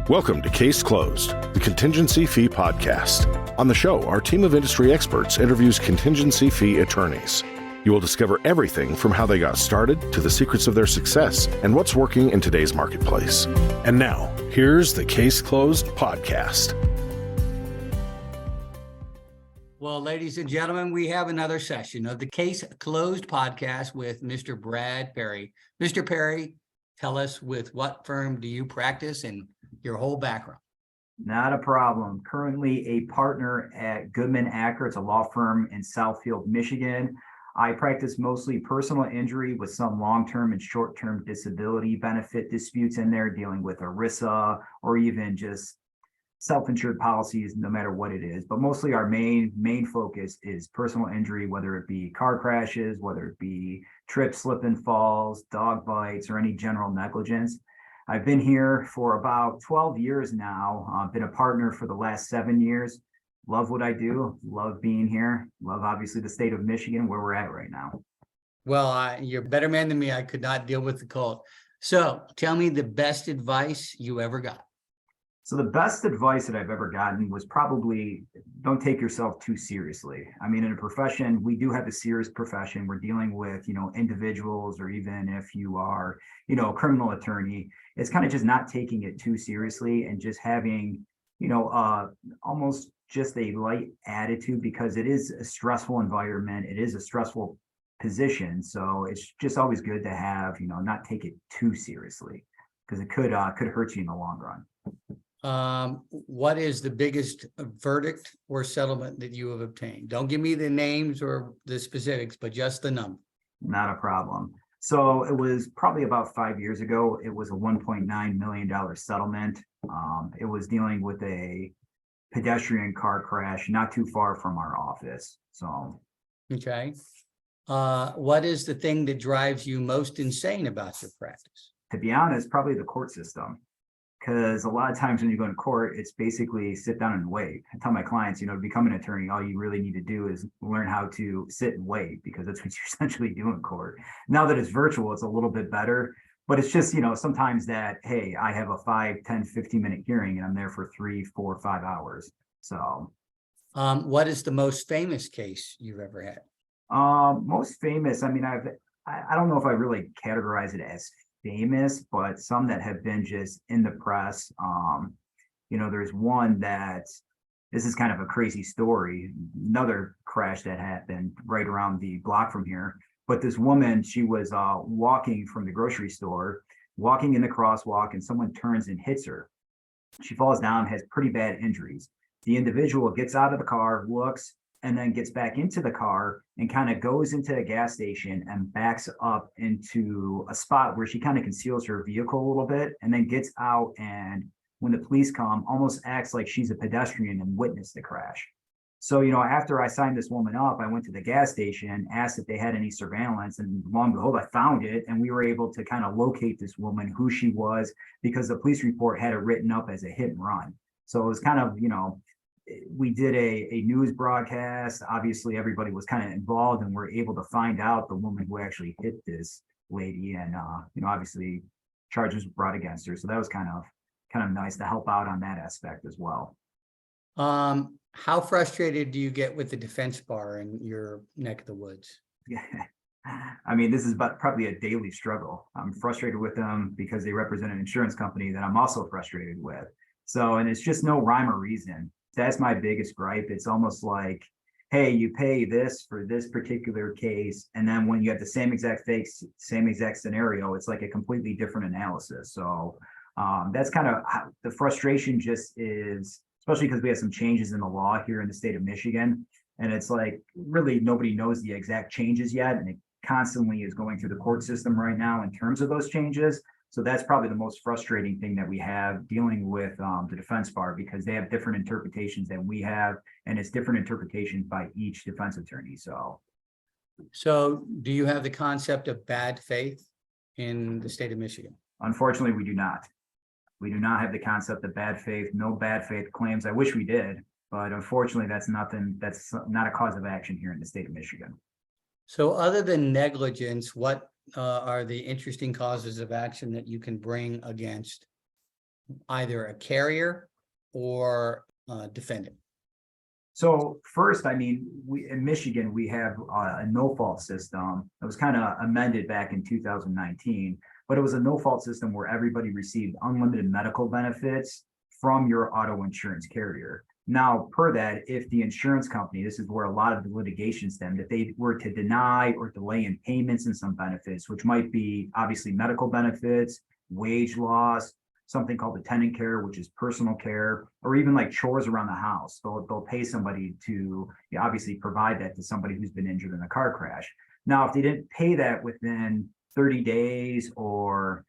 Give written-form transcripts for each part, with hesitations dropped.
Welcome to Case Closed, the Contingency Fee podcast. On the show, our team of industry experts interviews contingency fee attorneys. You will discover everything from how they got started to the secrets of their success and what's working in today's marketplace. And now, here's the Case Closed podcast. Well, ladies and gentlemen, we have another session of the Case Closed podcast with Mr. Brad Peri. Mr. Peri, tell us with what firm do you practice and your whole background? Not a problem. Currently a partner at Goodman Acker. It's a law firm in Southfield, Michigan. I practice mostly personal injury with some long-term and short-term disability benefit disputes in there, dealing with ERISA or even just self-insured policies, no matter what it is. But mostly our main focus is personal injury, whether it be car crashes, whether it be trips, slip and falls, dog bites, or any general negligence. I've been here for about 12 years now. I've been a partner for the last 7 years. Love what I do. Love being here. Love, obviously, the state of Michigan, where we're at right now. Well, you're a better man than me. I could not deal with the cold. So tell me the best advice you ever got. So the best advice that I've ever gotten was probably don't take yourself too seriously. I mean, in a profession, we do have a serious profession. We're dealing with, individuals, or even if you are, a criminal attorney, it's kind of just not taking it too seriously and just having, almost just a light attitude, because it is a stressful environment. It is a stressful position. So it's just always good to have, not take it too seriously, because it could hurt you in the long run. What is the biggest verdict or settlement that you have obtained? Don't give me the names or the specifics, but just the number. Not a problem. So it was probably about 5 years ago. It was a $1.9 million settlement. It was dealing with a pedestrian car crash not too far from our office. So, okay. What is the thing that drives you most insane about your practice? To be honest, probably the court system. Because a lot of times when you go to court, it's basically sit down and wait. I tell my clients, to become an attorney, all you really need to do is learn how to sit and wait, because that's what you essentially do in court. Now that it's virtual, it's a little bit better, but it's just, sometimes that, hey, I have a 5, 10, 15-minute hearing and I'm there for 3, 4, 5 hours. So. What is the most famous case you've ever had? Most famous, I don't know if I really categorize it as famous, but some that have been just in the press. There's one that, this is kind of a crazy story, another crash that happened right around the block from here. But this woman, she was walking from the grocery store, walking in the crosswalk, and someone turns and hits her. She falls down, has pretty bad injuries. The individual gets out of the car, looks, and then gets back into the car and kind of goes into a gas station and backs up into a spot where she kind of conceals her vehicle a little bit, and then gets out, and when the police come, almost acts like she's a pedestrian and witnessed the crash. So, after I signed this woman up, I went to the gas station, asked if they had any surveillance, and lo and behold, I found it, and we were able to kind of locate this woman, who she was, because the police report had it written up as a hit and run. So it was kind of, we did a news broadcast. Obviously, everybody was kind of involved, and we're able to find out the woman who actually hit this lady, and obviously charges were brought against her. So that was kind of nice to help out on that aspect as well. How frustrated do you get with the defense bar in your neck of the woods? Yeah, this is probably a daily struggle. I'm frustrated with them because they represent an insurance company that I'm also frustrated with. So, and it's just no rhyme or reason. That's my biggest gripe. It's almost like, hey, you pay this for this particular case, and then when you have the same exact scenario, it's like a completely different analysis. So that's kind of how the frustration just is, especially because we have some changes in the law here in the state of Michigan. And it's like, really, nobody knows the exact changes yet. And it constantly is going through the court system right now in terms of those changes. So that's probably the most frustrating thing that we have dealing with the defense bar, because they have different interpretations than we have, and it's different interpretations by each defense attorney. So do you have the concept of bad faith in the state of Michigan? Unfortunately, we do not. We do not have the concept of bad faith, no bad faith claims. I wish we did, but unfortunately, that's not a cause of action here in the state of Michigan. So other than negligence, what are the interesting causes of action that you can bring against either a carrier or a defendant? So first, I mean, in Michigan, we have a no-fault system. It was kind of amended back in 2019, but it was a no-fault system where everybody received unlimited medical benefits from your auto insurance carrier. Now, per that, if the insurance company, this is where a lot of the litigation stemmed, if they were to deny or delay in payments in some benefits, which might be obviously medical benefits, wage loss, something called attendant care, which is personal care, or even like chores around the house. They'll pay somebody to obviously provide that to somebody who's been injured in a car crash. Now, if they didn't pay that within 30 days or,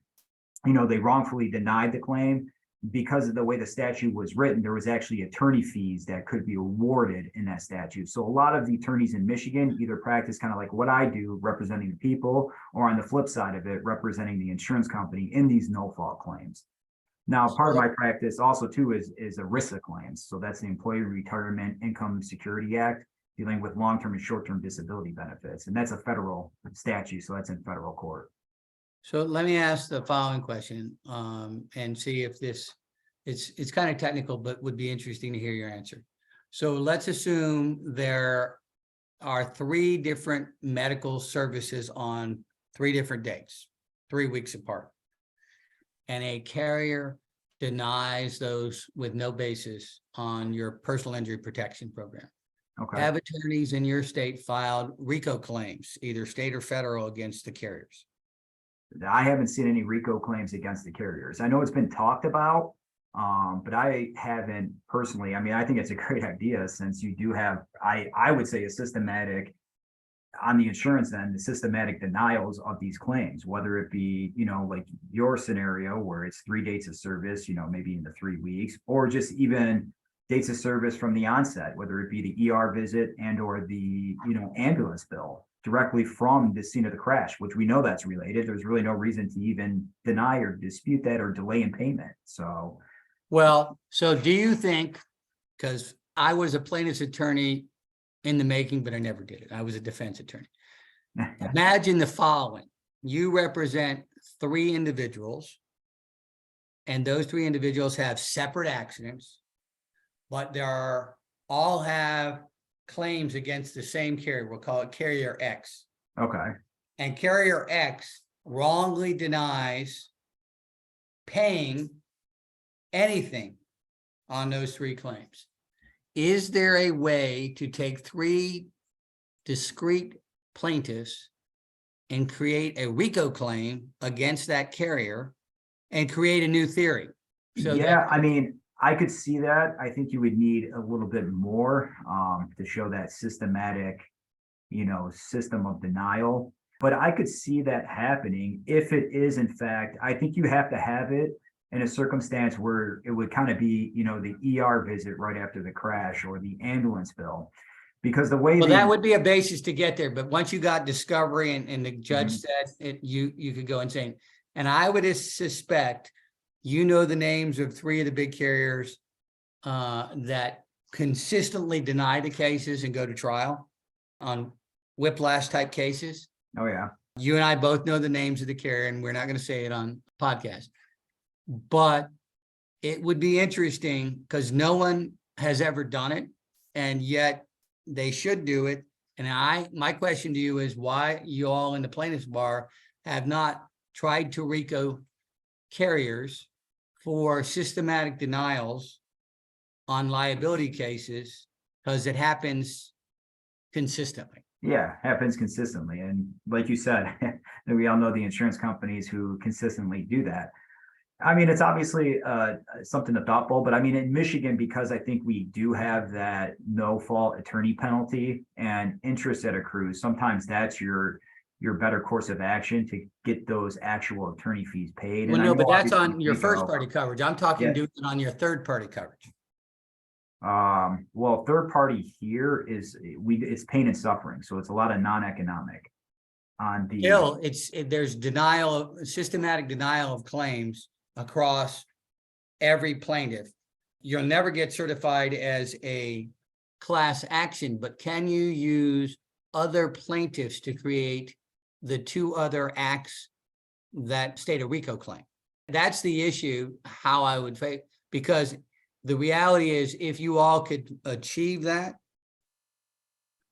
they wrongfully denied the claim, because of the way the statute was written, there was actually attorney fees that could be awarded in that statute. So a lot of the attorneys in Michigan either practice kind of like what I do, representing the people, or on the flip side of it, representing the insurance company in these no-fault claims. Now, part of my practice also too is ERISA claims. So that's the Employee Retirement Income Security Act, dealing with long-term and short-term disability benefits. And that's a federal statute, so that's in federal court. So let me ask the following question and see if it's kind of technical, but would be interesting to hear your answer. So let's assume there are 3 different medical services on 3 different dates, 3 weeks apart. And a carrier denies those with no basis on your personal injury protection program. Okay. Have attorneys in your state filed RICO claims, either state or federal, against the carriers? I haven't seen any RICO claims against the carriers. I know it's been talked about, but I haven't personally. I mean, I think it's a great idea since you do have, I would say, a systematic, on the insurance end, the systematic denials of these claims, whether it be, like your scenario where it's 3 dates of service, maybe in the 3 weeks, or just even dates of service from the onset, whether it be the ER visit and or the, ambulance bill directly from the scene of the crash, which we know that's related. There's really no reason to even deny or dispute that or delay in payment. So, well, so do you think, because I was a plaintiff's attorney in the making, but I never did it. I was a defense attorney. Imagine the following. You represent 3 individuals, and those 3 individuals have separate accidents, but all have claims against the same carrier. We'll call it Carrier X. okay. And Carrier X wrongly denies paying anything on those 3 claims. Is there a way to take 3 discrete plaintiffs and create a RICO claim against that carrier and create a new theory? So yeah, I mean, I could see that. I think you would need a little bit more to show that systematic, system of denial. But I could see that happening if it is, in fact, I think you have to have it in a circumstance where it would kind of be, the ER visit right after the crash or the ambulance bill. Because the way that would be a basis to get there. But once you got discovery and the judge said it, you could go insane. And I would suspect the names of 3 of the big carriers that consistently deny the cases and go to trial on whiplash type cases. Oh, yeah. You and I both know the names of the carrier, and we're not going to say it on podcast. But it would be interesting because no one has ever done it, and yet they should do it. And my question to you is why you all in the plaintiff's bar have not tried to RICO carriers for systematic denials on liability cases, because it happens consistently. Yeah, happens consistently. And like you said, we all know the insurance companies who consistently do that. I mean, it's obviously something to thoughtful, but I mean, in Michigan, because I think we do have that no fault attorney penalty and interest that accrues, sometimes that's your better course of action to get those actual attorney fees paid. Well, and no, but that's on your first party coverage. I'm talking doing it on your third party coverage. Well, third party here is it's pain and suffering, so it's a lot of non-economic. On the there's systematic denial of claims across every plaintiff. You'll never get certified as a class action, but can you use other plaintiffs to create the 2 other acts that state a RICO claim? That's the issue, how I would face, because the reality is if you all could achieve that,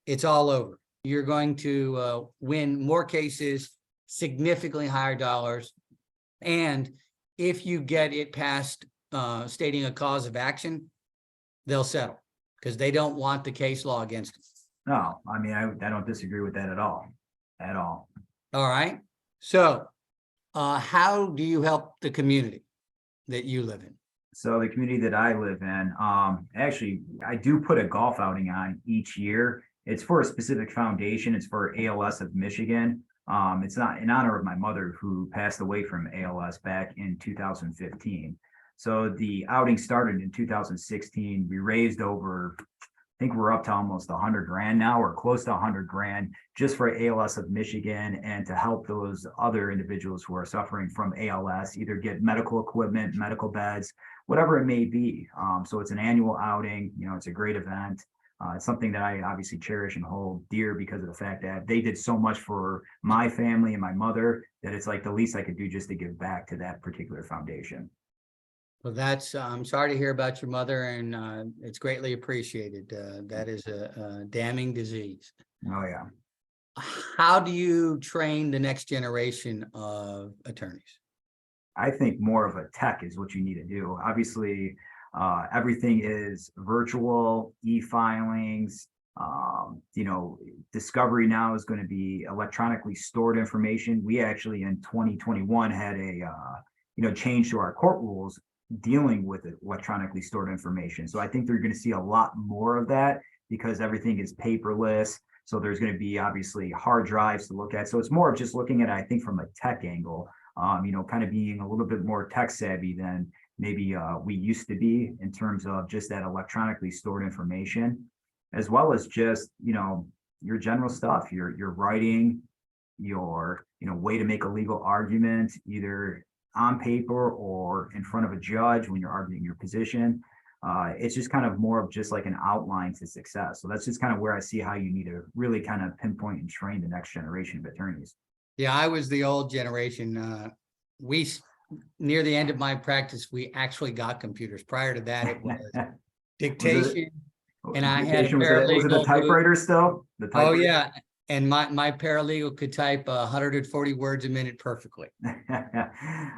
it's all over. You're going to win more cases, significantly higher dollars. And if you get it past stating a cause of action, they'll settle because they don't want the case law against them. No, I mean, I don't disagree with that at all. At all. All right. So how do you help the community that you live in? So the community that I live in, actually, I do put a golf outing on each year. It's for a specific foundation. It's for ALS of Michigan. It's not in honor of my mother who passed away from ALS back in 2015. So the outing started in 2016. We raised over, I think we're up to almost 100 grand now, or close to 100 grand just for ALS of Michigan, and to help those other individuals who are suffering from ALS either get medical equipment, medical beds, whatever it may be. So it's an annual outing. You know, it's a great event. It's something that I obviously cherish and hold dear because of the fact that they did so much for my family and my mother that it's like the least I could do just to give back to that particular foundation. Well, that's, I'm sorry to hear about your mother, and it's greatly appreciated. That is a damning disease. Oh, yeah. How do you train the next generation of attorneys? I think more of a tech is what you need to do. Obviously, everything is virtual, e-filings. Discovery now is going to be electronically stored information. We actually in 2021 had a change to our court rules dealing with electronically stored information. So I think they're going to see a lot more of that because everything is paperless. So there's going to be obviously hard drives to look at. So it's more of just looking at it, I think, from a tech angle, kind of being a little bit more tech savvy than maybe we used to be in terms of just that electronically stored information, as well as just, your general stuff, your writing, your, way to make a legal argument, either on paper or in front of a judge when you're arguing your position. It's just kind of more of just like an outline to success. So that's just kind of where I see how you need to really kind of pinpoint and train the next generation of attorneys. Yeah, I was the old generation. Near the end of my practice, we actually got computers. Prior to that, it was dictation. And I had a paralegal. Was it the typewriter still? The typewriter? Oh, yeah. And my paralegal could type 140 words a minute perfectly.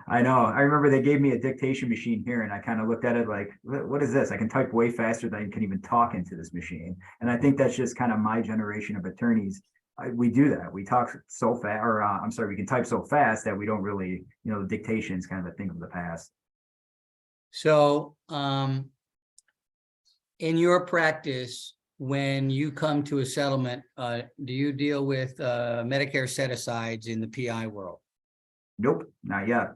I know. I remember they gave me a dictation machine here, and I kind of looked at it like, what is this? I can type way faster than I can even talk into this machine. And I think that's just kind of my generation of attorneys. We do that. We talk so fast, we can type so fast that we don't really, the dictation is kind of a thing of the past. So, in your practice, when you come to a settlement, do you deal with Medicare set-asides in the PI world? Nope, not yet.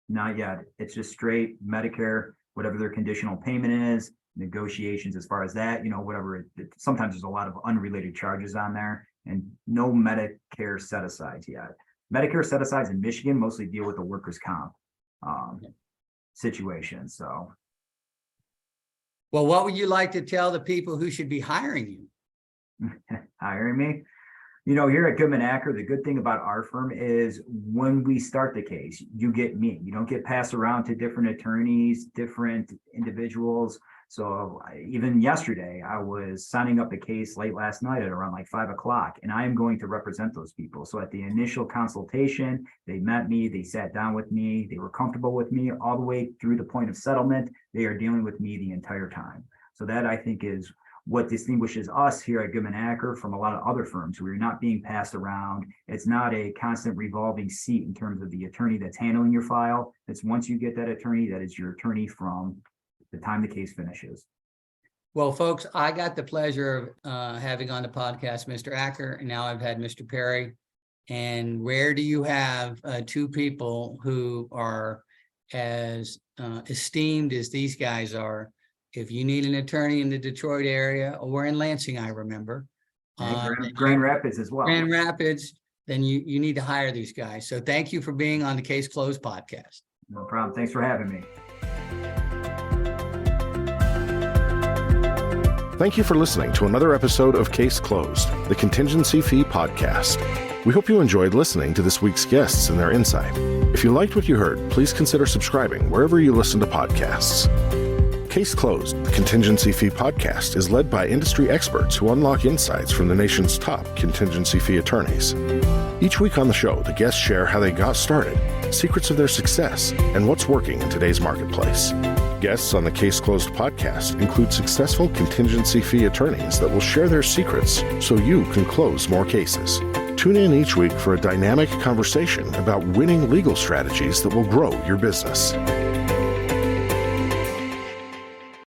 Not yet. It's just straight Medicare, whatever their conditional payment is, negotiations as far as that, whatever. Sometimes there's a lot of unrelated charges on there, and no Medicare set-asides yet. Medicare set-asides in Michigan mostly deal with the workers' comp situation, so. Well, what would you like to tell the people who should be hiring you? Hiring me? Here at Goodman Acker, the good thing about our firm is when we start the case, you get me. You don't get passed around to different attorneys, different individuals. So even yesterday, I was signing up a case late last night at around like 5 o'clock, and I am going to represent those people. So at the initial consultation, they met me, they sat down with me, they were comfortable with me all the way through the point of settlement. They are dealing with me the entire time. So that, I think, is what distinguishes us here at Goodman Acker from a lot of other firms. We're not being passed around. It's not a constant revolving seat in terms of the attorney that's handling your file. It's once you get that attorney, that is your attorney from the time the case finishes. Well, folks, I got the pleasure of having on the podcast Mr. Acker, and now I've had Mr. Peri. And where do you have two people who are as esteemed as these guys are? If you need an attorney in the Detroit area, or in Lansing, I remember. Grand Rapids as well. Grand Rapids, then you need to hire these guys. So thank you for being on the Case Closed podcast. No problem. Thanks for having me. Thank you for listening to another episode of Case Closed, the Contingency Fee podcast. We hope you enjoyed listening to this week's guests and their insight. If you liked what you heard, please consider subscribing wherever you listen to podcasts. Case Closed, the Contingency Fee podcast, is led by industry experts who unlock insights from the nation's top contingency fee attorneys. Each week on the show, the guests share how they got started, secrets of their success, and what's working in today's marketplace. Guests on the Case Closed podcast include successful contingency fee attorneys that will share their secrets so you can close more cases. Tune in each week for a dynamic conversation about winning legal strategies that will grow your business.